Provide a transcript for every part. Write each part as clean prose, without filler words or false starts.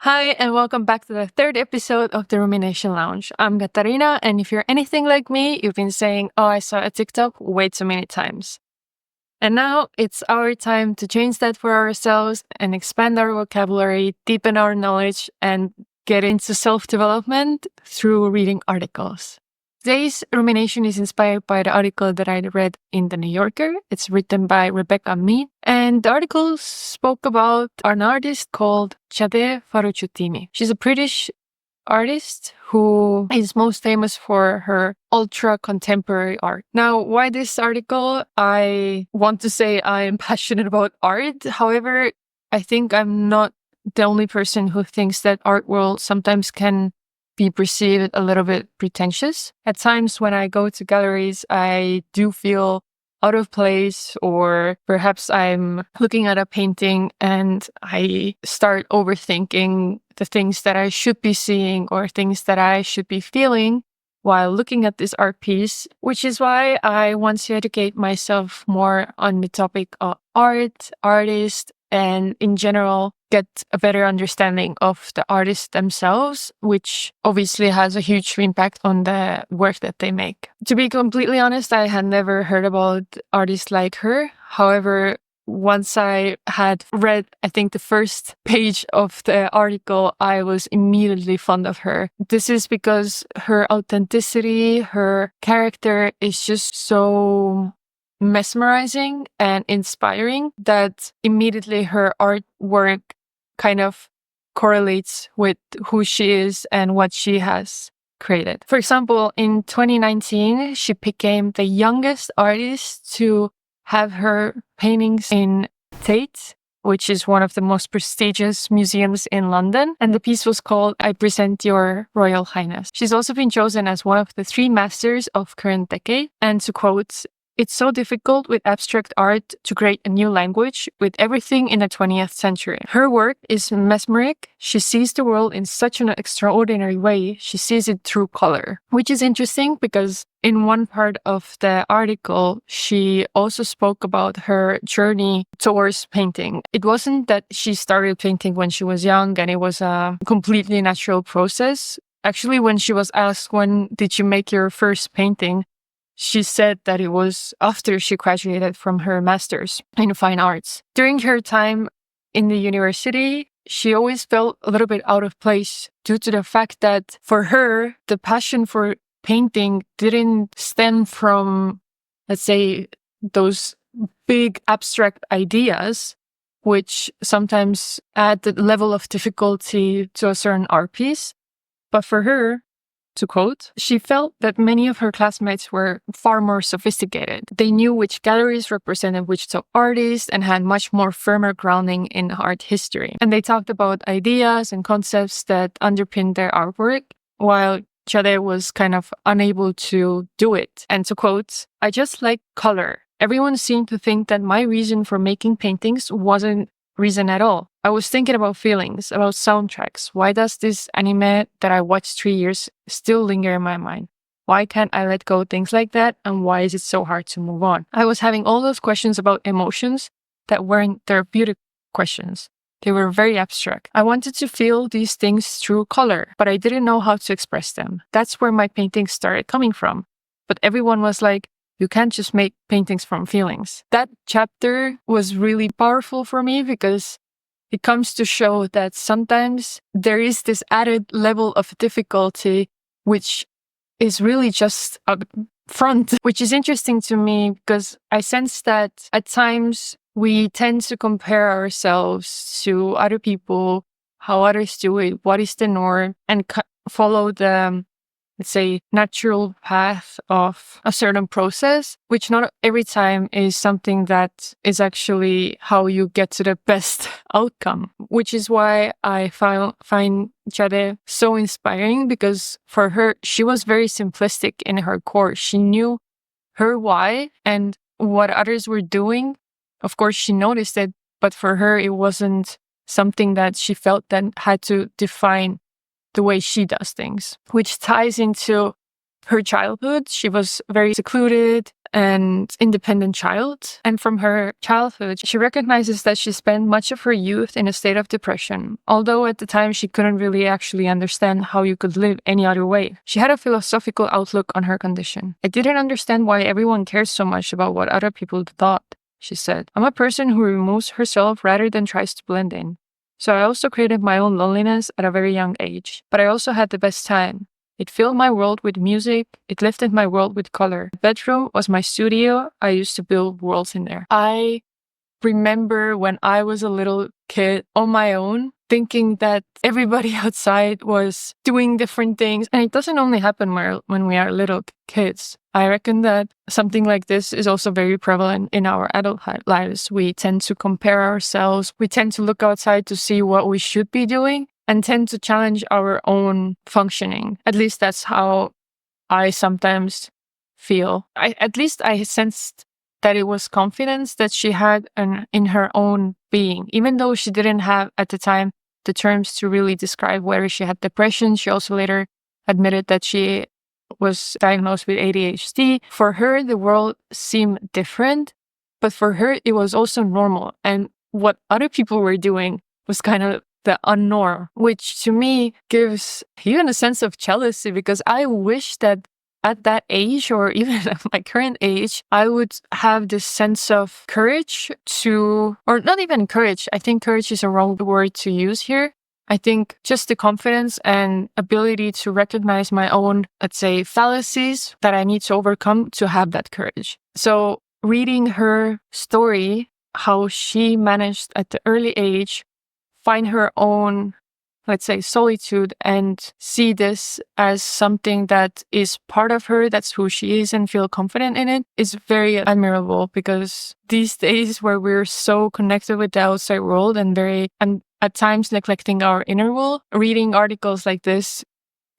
Hi, and welcome back to the third episode of the Rumination Lounge. I'm Katarina, and if you're anything like me, you've been saying, I saw a TikTok way too many times. And now it's our time to change that for ourselves and expand our vocabulary, deepen our knowledge, and get into self-development through reading articles. Today's rumination is inspired by the article that I read in The New Yorker. It's written by Rebecca Mead. And the article spoke about an artist called Jade Fadojutimi. She's a British artist who is most famous for her ultra-contemporary art. Now, why this article? I want to say I am passionate about art. However, I think I'm not the only person who thinks that art world sometimes can be perceived a little bit pretentious. At times when I go to galleries, I do feel out of place, or perhaps I'm looking at a painting and I start overthinking the things that I should be seeing or things that I should be feeling while looking at this art piece, which is why I want to educate myself more on the topic of art, artists, and in general, get a better understanding of the artists themselves, which obviously has a huge impact on the work that they make. To be completely honest, I had never heard about artists like her. However, once I had read, I think, the first page of the article, I was immediately fond of her. This is because her authenticity, her character is just so mesmerizing and inspiring that immediately her artwork kind of correlates with who she is and what she has created. For example, in 2019, she became the youngest artist to have her paintings in Tate, which is one of the most prestigious museums in London. And the piece was called I Present Your Royal Highness. She's also been chosen as one of the 3 masters of current decade. And to quote, "It's so difficult with abstract art to create a new language with everything in the 20th century. Her work is mesmeric. She sees the world in such an extraordinary way. She sees it through color," which is interesting because in one part of the article, she also spoke about her journey towards painting. It wasn't that she started painting when she was young and it was a completely natural process. Actually, when she was asked, when did you make your first painting? She said that it was after she graduated from her master's in fine arts. During her time in the university, she always felt a little bit out of place due to the fact that for her, the passion for painting didn't stem from, let's say, those big abstract ideas, which sometimes add the level of difficulty to a certain art piece. But for her, to quote, she felt that many of her classmates were far more sophisticated. They knew which galleries represented which top artists and had much more firmer grounding in art history. And they talked about ideas and concepts that underpinned their artwork, while Jade was kind of unable to do it. And to quote, "I just like color. Everyone seemed to think that my reason for making paintings wasn't reason at all. I was thinking about feelings, about soundtracks. Why does this anime that I watched 3 years still linger in my mind? Why can't I let go? Things like that. And why is it so hard to move on?" I was having all those questions about emotions that weren't therapeutic questions. They were very abstract. I wanted to feel these things through color, but I didn't know how to express them. That's where my paintings started coming from. But everyone was like, "You can't just make paintings from feelings." That chapter was really powerful for me because it comes to show that sometimes there is this added level of difficulty, which is really just up front, which is interesting to me because I sense that at times we tend to compare ourselves to other people, how others do it, what is the norm, and follow the, let's say, natural path of a certain process, which not every time is something that is actually how you get to the best outcome, which is why I find Jade so inspiring because for her, she was very simplistic in her core. She knew her why and what others were doing. Of course, she noticed it, but for her, it wasn't something that she felt that had to define the way she does things, which ties into her childhood. She was very secluded and independent child. And from her childhood, she recognizes that she spent much of her youth in a state of depression, although at the time she couldn't really actually understand how you could live any other way. She had a philosophical outlook on her condition. I didn't understand why everyone cares so much about what other people thought, she said. I'm a person who removes herself rather than tries to blend in. So I also created my own loneliness at a very young age. But I also had the best time. It filled my world with music. It lifted my world with color. The bedroom was my studio. I used to build worlds in there. I remember when I was a little kid on my own, thinking that everybody outside was doing different things. And it doesn't only happen when we are little kids. I reckon that something like this is also very prevalent in our adult lives. We tend to compare ourselves. We tend to look outside to see what we should be doing and tend to challenge our own functioning. At least that's how I sometimes feel. At least I sensed that it was confidence that she had in her own being. Even though she didn't have at the time the terms to really describe whether she had depression, she also later admitted that she was diagnosed with ADHD. For her, the world seemed different, but for her, it was also normal. And what other people were doing was kind of the unnorm, which to me gives even a sense of jealousy, because I wish that at that age, or even at my current age, I would have this sense of courage to, or not even courage, I think courage is a wrong word to use here. I think just the confidence and ability to recognize my own, let's say, fallacies that I need to overcome to have that courage. So reading her story, how she managed at the early age, find her own, let's say, solitude and see this as something that is part of her, that's who she is, and feel confident in it, is very admirable, because these days where we're so connected with the outside world and at times neglecting our inner world, reading articles like this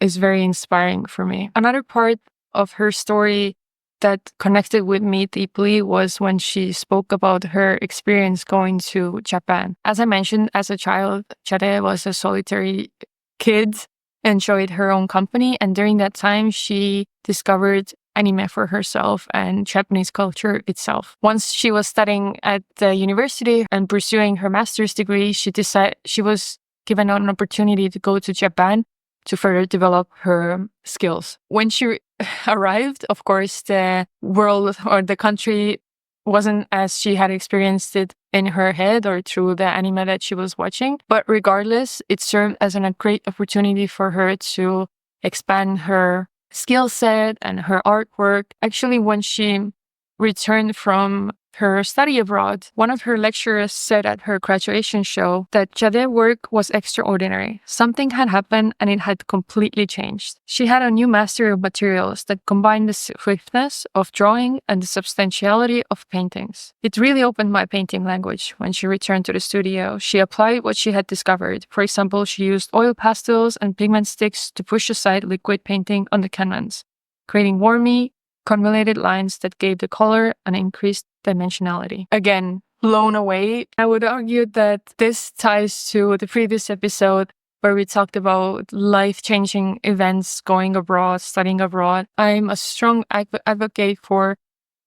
is very inspiring for me. Another part of her story that connected with me deeply was when she spoke about her experience going to Japan. As I mentioned, as a child, Jadé was a solitary kid, enjoyed her own company, and during that time, she discovered anime for herself and Japanese culture itself. Once she was studying at the university and pursuing her master's degree, she was given an opportunity to go to Japan to further develop her skills. When she arrived, of course, the world or the country wasn't as she had experienced it in her head or through the anime that she was watching. But regardless, it served as a great opportunity for her to expand her skill set and her artwork. Actually, when she returned from her study abroad, one of her lecturers said at her graduation show that Jade's work was extraordinary. Something had happened and it had completely changed. She had a new mastery of materials that combined the swiftness of drawing and the substantiality of paintings. It really opened my painting language. When she returned to the studio, she applied what she had discovered. For example, she used oil pastels and pigment sticks to push aside liquid painting on the canvas, creating warmy, convoluted lines that gave the color an increased dimensionality. Again, blown away. I would argue that this ties to the previous episode where we talked about life-changing events, going abroad, studying abroad. I'm a strong advocate for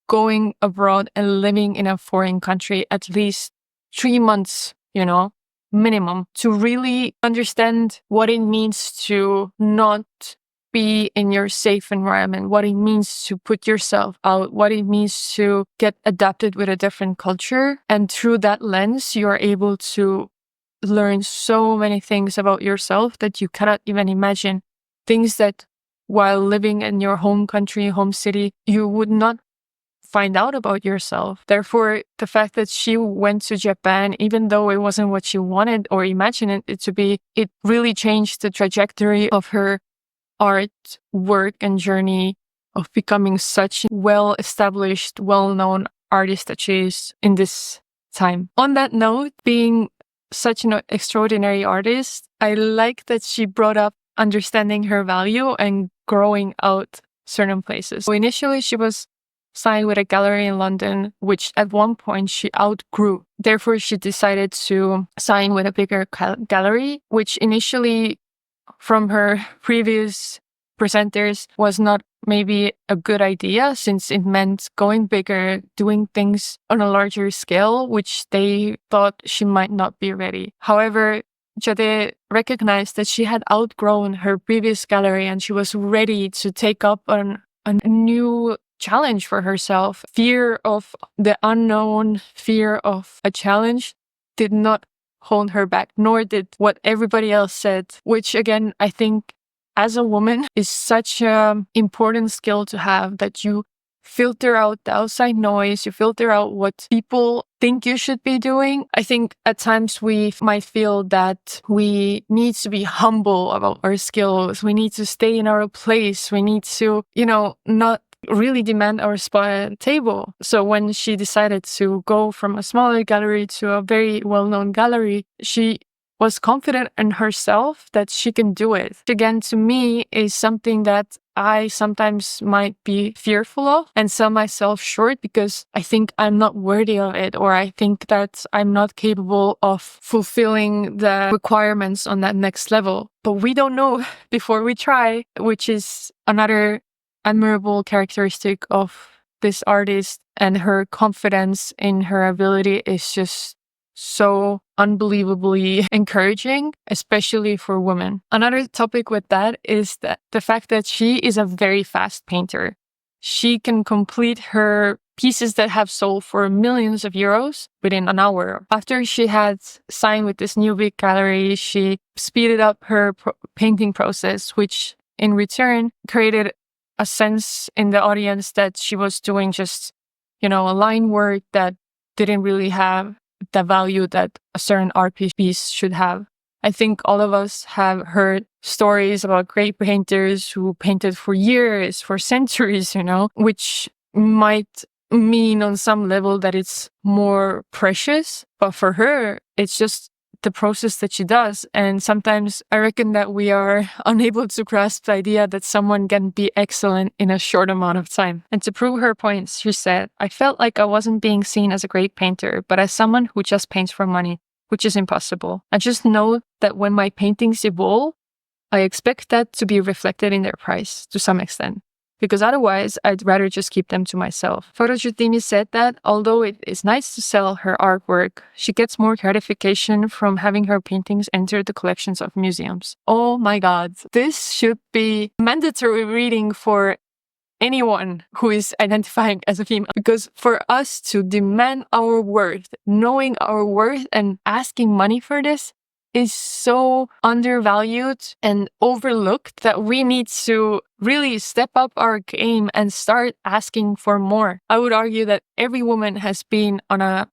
going abroad and living in a foreign country at least 3 months, minimum, to really understand what it means to not be in your safe environment, what it means to put yourself out, what it means to get adapted with a different culture. And through that lens, you are able to learn so many things about yourself that you cannot even imagine. Things that while living in your home country, home city, you would not find out about yourself. Therefore, the fact that she went to Japan, even though it wasn't what she wanted or imagined it to be, it really changed the trajectory of her art, work, and journey of becoming such a well-established, well-known artist that she is in this time. On that note, being such an extraordinary artist, I like that she brought up understanding her value and growing out certain places. So initially, she was signed with a gallery in London, which at one point she outgrew. Therefore, she decided to sign with a bigger gallery, which initially from her previous presenters was not maybe a good idea, since it meant going bigger, doing things on a larger scale, which they thought she might not be ready. However, Jadé recognized that she had outgrown her previous gallery and she was ready to take up a new challenge for herself. Fear of the unknown, fear of a challenge did not hold her back, nor did what everybody else said, which again, I think as a woman is such an important skill to have, that you filter out the outside noise, you filter out what people think you should be doing. I think at times we might feel that we need to be humble about our skills. We need to stay in our place. We need to, not really demand our spot at the table. So when she decided to go from a smaller gallery to a very well-known gallery, she was confident in herself that she can do it. Again, to me, is something that I sometimes might be fearful of and sell myself short because I think I'm not worthy of it, or I think that I'm not capable of fulfilling the requirements on that next level. But we don't know before we try, which is another admirable characteristic of this artist, and her confidence in her ability is just so unbelievably encouraging, especially for women. Another topic with that is that the fact that she is a very fast painter. She can complete her pieces that have sold for millions of euros within an hour. After she had signed with this new big gallery, she speeded up her painting process, which in return created a sense in the audience that she was doing just, a line work that didn't really have the value that a certain art piece should have. I think all of us have heard stories about great painters who painted for years, for centuries, which might mean on some level that it's more precious. But for her, it's just the process that she does. And sometimes I reckon that we are unable to grasp the idea that someone can be excellent in a short amount of time. And to prove her points, she said, "I felt like I wasn't being seen as a great painter, but as someone who just paints for money, which is impossible. I just know that when my paintings evolve, I expect that to be reflected in their price to some extent, because otherwise I'd rather just keep them to myself." Fadojutimi said that although it is nice to sell her artwork, she gets more gratification from having her paintings enter the collections of museums. Oh my God, this should be mandatory reading for anyone who is identifying as a female, because for us to demand our worth, knowing our worth and asking money for this is so undervalued and overlooked that we need to really step up our game and start asking for more. I would argue that every woman has been at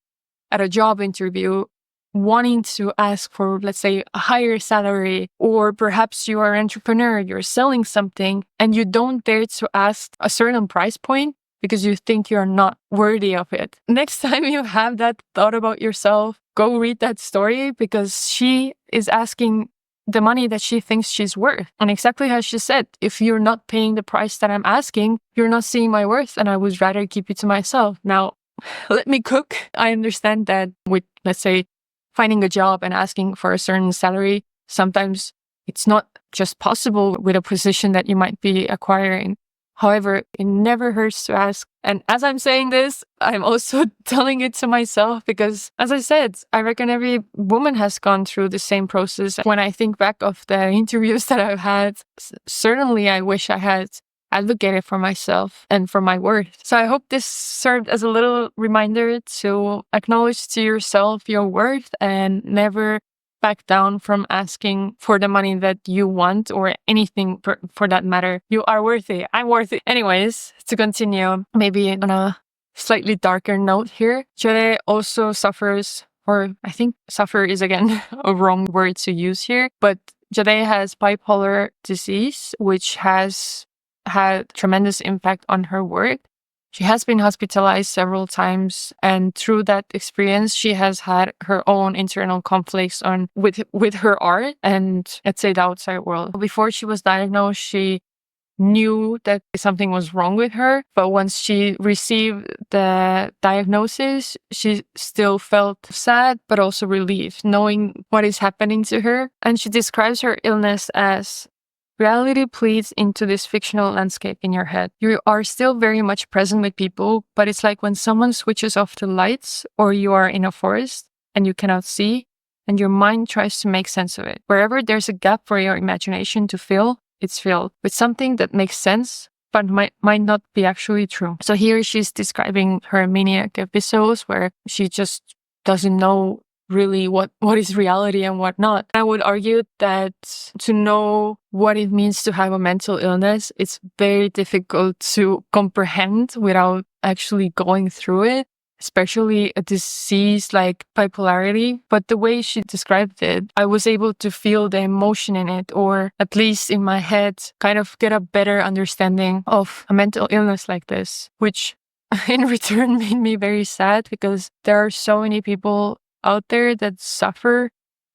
a job interview wanting to ask for, let's say, a higher salary, or perhaps you are an entrepreneur, you're selling something and you don't dare to ask a certain price point because you think you're not worthy of it. Next time you have that thought about yourself, go read that story, because she is asking the money that she thinks she's worth. And exactly as she said, if you're not paying the price that I'm asking, you're not seeing my worth, and I would rather keep it to myself. Now, let me cook. I understand that with, let's say, finding a job and asking for a certain salary, sometimes it's not just possible with a position that you might be acquiring. However, it never hurts to ask. And as I'm saying this, I'm also telling it to myself because, as I said, I reckon every woman has gone through the same process. When I think back of the interviews that I've had, certainly I wish I had advocated for myself and for my worth. So I hope this served as a little reminder to acknowledge to yourself your worth and never back down from asking for the money that you want, or anything for that matter. You are worthy. I'm worthy. Anyways, to continue, maybe on a slightly darker note here, Jadé also suffers, or I think suffer is again a wrong word to use here, but Jadé has bipolar disease, which has had tremendous impact on her work. She has been hospitalized several times, and through that experience, she has had her own internal conflicts with her art and, let's say, the outside world. Before she was diagnosed, she knew that something was wrong with her, but once she received the diagnosis, she still felt sad, but also relieved, knowing what is happening to her. And she describes her illness as reality bleeds into this fictional landscape in your head. You are still very much present with people, but it's like when someone switches off the lights or you are in a forest and you cannot see, and your mind tries to make sense of it. Wherever there's a gap for your imagination to fill, it's filled with something that makes sense, but might not be actually true. So here she's describing her maniac episodes where she just doesn't know really what is reality and what not. I would argue that to know what it means to have a mental illness, it's very difficult to comprehend without actually going through it, especially a disease like bipolarity. But the way she described it, I was able to feel the emotion in it, or at least in my head, kind of get a better understanding of a mental illness like this, which in return made me very sad because there are so many people out there that suffer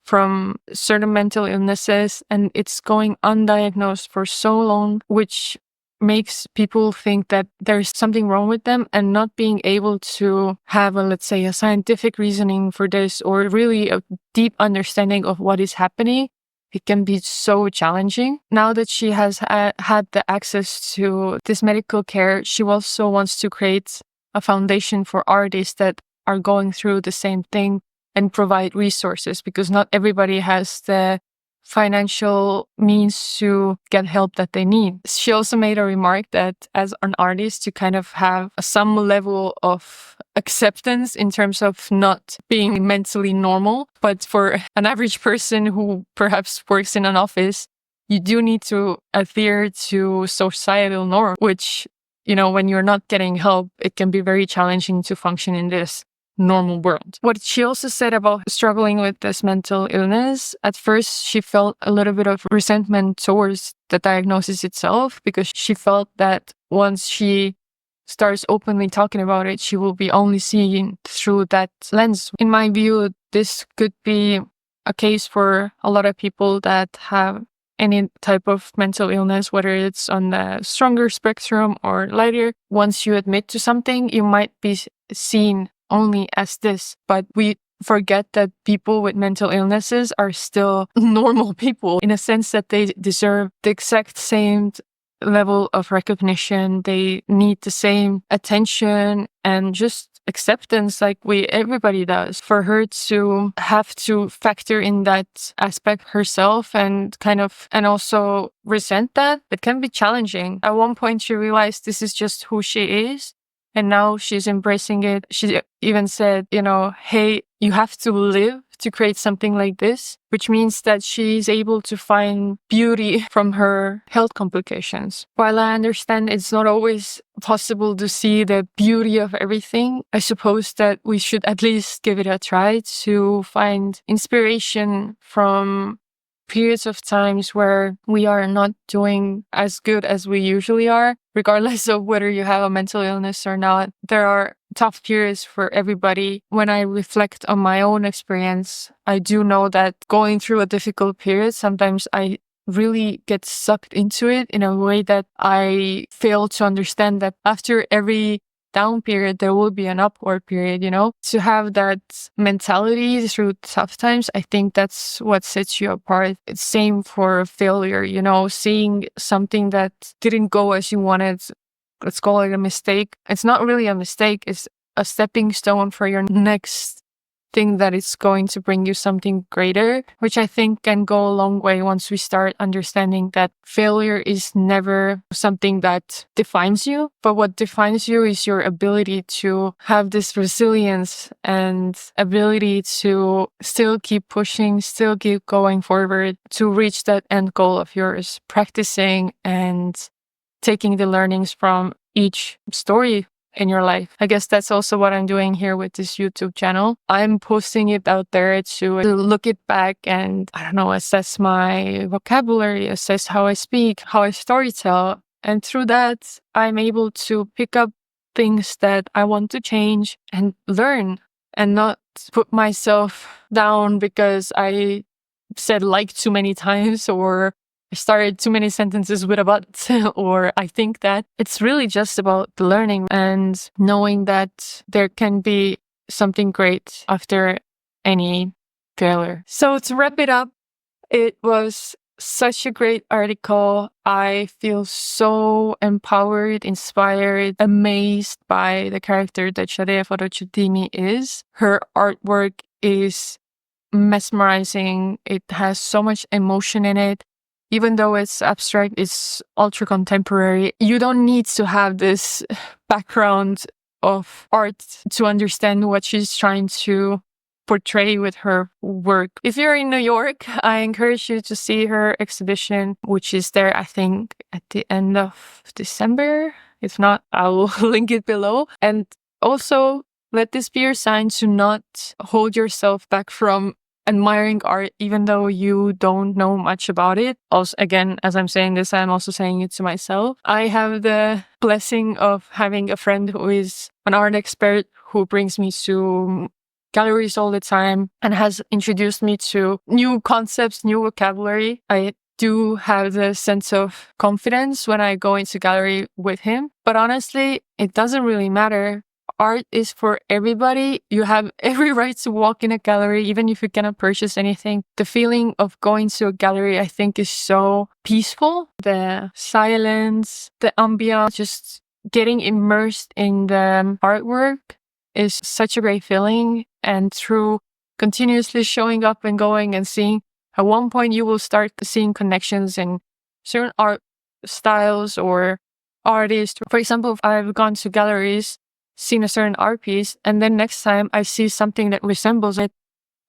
from certain mental illnesses and it's going undiagnosed for so long, which makes people think that there's something wrong with them, and not being able to have let's say a scientific reasoning for this or really a deep understanding of what is happening. It can be so challenging. Now that she has had the access to this medical care, she also wants to create a foundation for artists that are going through the same thing and provide resources, because not everybody has the financial means to get help that they need. She also made a remark that as an artist, you kind of have some level of acceptance in terms of not being mentally normal. But for an average person who perhaps works in an office, you do need to adhere to societal norms, which, when you're not getting help, it can be very challenging to function in this normal world. What she also said about struggling with this mental illness, at first she felt a little bit of resentment towards the diagnosis itself, because she felt that once she starts openly talking about it, she will be only seen through that lens. In my view, this could be a case for a lot of people that have any type of mental illness, whether it's on the stronger spectrum or lighter. Once you admit to something, you might be seen only as this, but we forget that people with mental illnesses are still normal people in a sense that they deserve the exact same level of recognition. They need the same attention and just acceptance like everybody does. For her to have to factor in that aspect herself and also resent that, it can be challenging. At one point she realized this is just who she is, and now she's embracing it. She even said, hey, you have to live to create something like this, which means that she's able to find beauty from her health complications. While I understand it's not always possible to see the beauty of everything, I suppose that we should at least give it a try to find inspiration from periods of times where we are not doing as good as we usually are, regardless of whether you have a mental illness or not. There are tough periods for everybody. When I reflect on my own experience, I do know that going through a difficult period, sometimes I really get sucked into it in a way that I fail to understand that after every down period, there will be an upward period, To have that mentality through tough times, I think that's what sets you apart. It's same for failure, seeing something that didn't go as you wanted. Let's call it a mistake. It's not really a mistake. It's a stepping stone for your next thing that is going to bring you something greater, which I think can go a long way once we start understanding that failure is never something that defines you, but what defines you is your ability to have this resilience and ability to still keep pushing, still keep going forward to reach that end goal of yours, practicing and taking the learnings from each story in your life. I guess that's also what I'm doing here with this YouTube channel. I'm posting it out there to look it back and, assess my vocabulary, assess how I speak, how I storytell. And through that, I'm able to pick up things that I want to change and learn, and not put myself down because I said like too many times, or I started too many sentences with a but, or I think that. It's really just about the learning and knowing that there can be something great after any failure. So to wrap it up, it was such a great article. I feel so empowered, inspired, amazed by the character that Jade Fadojutimi is. Her artwork is mesmerizing. It has so much emotion in it. Even though it's abstract, it's ultra contemporary. You don't need to have this background of art to understand what she's trying to portray with her work. If you're in New York, I encourage you to see her exhibition, which is there, I think, at the end of December. If not, I will link it below. And also, let this be your sign to not hold yourself back from admiring art, even though you don't know much about it. Also, again, as I'm saying this, I'm also saying it to myself. I have the blessing of having a friend who is an art expert who brings me to galleries all the time and has introduced me to new concepts, new vocabulary. I do have the sense of confidence when I go into gallery with him. But honestly, it doesn't really matter. Art is for everybody. You have every right to walk in a gallery, even if you cannot purchase anything. The feeling of going to a gallery, I think, is so peaceful. The silence, the ambiance, just getting immersed in the artwork is such a great feeling. And through continuously showing up and going and seeing, at one point you will start seeing connections in certain art styles or artists. For example, if I've gone to galleries, seen a certain art piece, and then next time I see something that resembles it,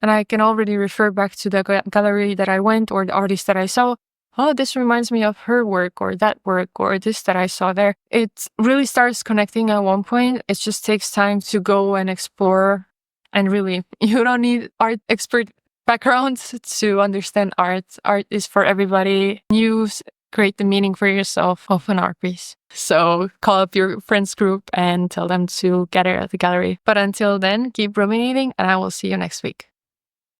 and I can already refer back to the gallery that I went or the artist that I saw. Oh, this reminds me of her work or that work or this that I saw there. It really starts connecting at one point. It just takes time to go and explore. And really, you don't need art expert backgrounds to understand art. Art is for everybody. Create the meaning for yourself of an art piece. So call up your friends group and tell them to gather at the gallery. But until then, keep ruminating and I will see you next week.